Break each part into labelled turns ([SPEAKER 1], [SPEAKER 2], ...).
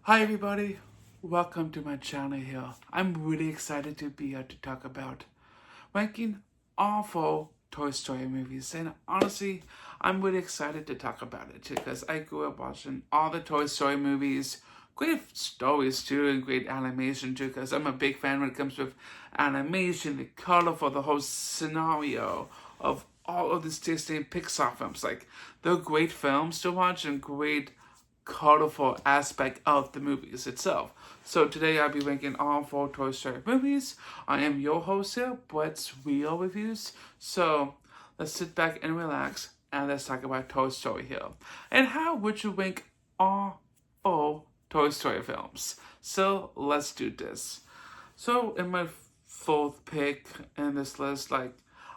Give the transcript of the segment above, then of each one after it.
[SPEAKER 1] Hi everybody, welcome to my channel here. I'm really excited to be here to talk about ranking all four Toy Story movies. And honestly, I'm really excited to talk about it too because I grew up watching all the Toy Story movies. Great stories too and great animation too because I'm a big fan when it comes with animation, the colorful, the whole scenario of all of these Disney and Pixar films. Like, they're great films to watch and great colorful aspect of the movies itself. So today I'll be ranking all four Toy Story movies. I am your host here, Brett's Real Reviews. So let's sit back and relax and let's talk about Toy Story here. And how would you rank all four Toy Story films? So let's do this. So in my fourth pick in this list,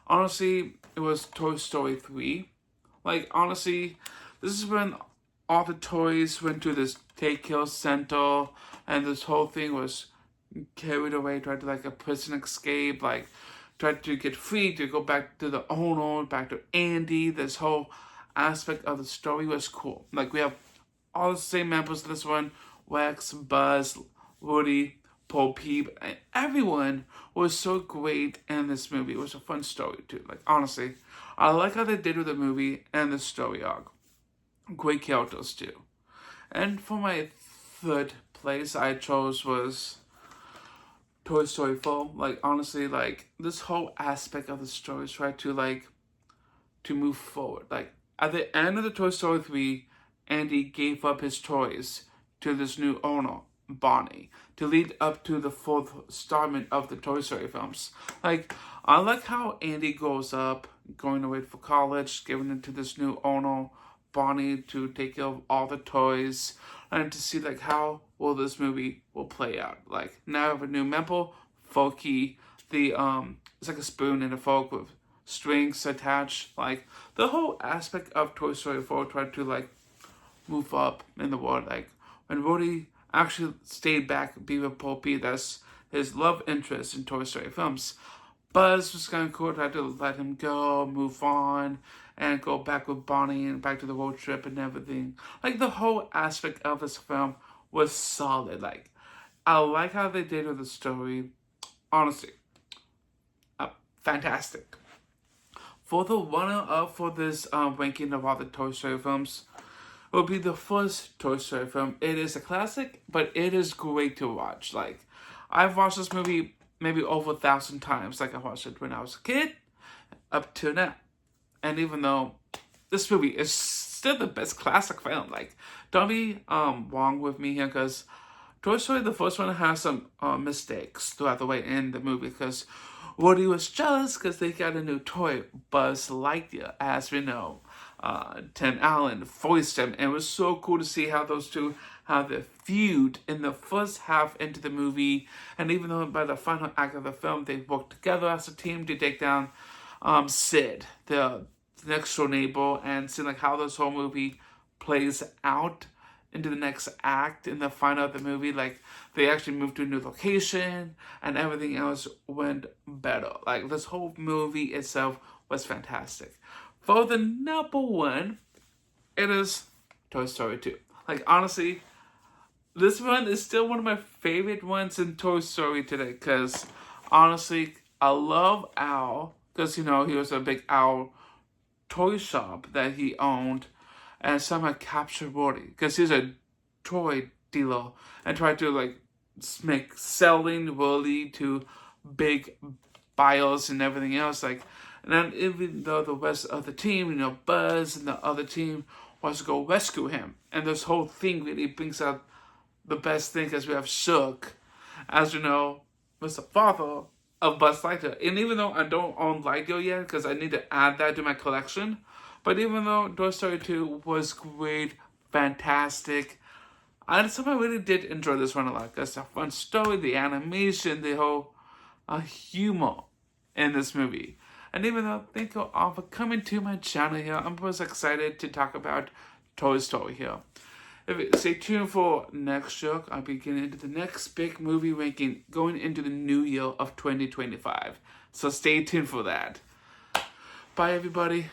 [SPEAKER 1] honestly, it was Toy Story 3. Honestly, this is when all the toys went to this daycare center, and this whole thing was carried away, tried to a prison escape, tried to get free to go back to the owner, back to Andy. This whole aspect of the story was cool. We have all the same members of this one: Rex, Buzz, Woody, Paul Peep, and everyone was so great in this movie. It was a fun story too. Honestly, I like how they did with the movie and the story arc. Great characters too. And for my third place, I chose was Toy Story 4. Honestly, this whole aspect of the story is try to move forward. At the end of the Toy Story 3, Andy gave up his toys to this new owner, Bonnie, to lead up to the fourth installment of the Toy Story films. I like how Andy grows up, going away for college, giving it to this new owner, Bonnie, to take care of all the toys, and to see how well this movie will play out. Now I have a new member, Forky. It's like a spoon and a fork with strings attached. The whole aspect of Toy Story 4 tried to move up in the world. When Woody actually stayed back, be with Popeye, that's his love interest in Toy Story films. Buzz was kind of cool, tried to let him go, move on, and go back with Bonnie and back to the road trip and everything. The whole aspect of this film was solid. I like how they did with the story. Honestly, fantastic. For the runner-up for this ranking of all the Toy Story films, it will be the first Toy Story film. It is a classic, but it is great to watch. I've watched this movie maybe over 1,000 times. I watched it when I was a kid, up to now. And even though this movie is still the best classic film, don't be wrong with me here, because Toy Story, the first one, has some mistakes throughout the way in the movie, because Woody was jealous because they got a new toy, Buzz Lightyear, as we know. Tim Allen voiced him, and it was so cool to see how those two have their feud in the first half into the movie, and even though by the final act of the film they worked together as a team to take down Sid, the next door neighbor, and see how this whole movie plays out into the next act in the final of the movie. They actually moved to a new location and everything else went better. This whole movie itself was fantastic. For the number one, it is Toy Story 2. Honestly, this one is still one of my favorite ones in Toy Story today, because honestly, I love Al, because he was a big Al toy shop that he owned, and somehow captured Woody because he's a toy dealer and tried to make selling Woody to big buyers and everything else. And then even though the rest of the team, Buzz and the other team wants to go rescue him, and this whole thing really brings out the best thing, because we have Shook, as you know, was the father of Buzz Lightyear. And even though I don't own Lightyear yet, because I need to add that to my collection, but even though Toy Story 2 was great, fantastic, I somehow really did enjoy this one a lot, because the fun story, the animation, the whole humor in this movie. And even though, thank you all for coming to my channel here. I'm most excited to talk about Toy Story here. Stay tuned for next year. I'll be getting into the next big movie ranking going into the new year of 2025. So stay tuned for that. Bye, everybody.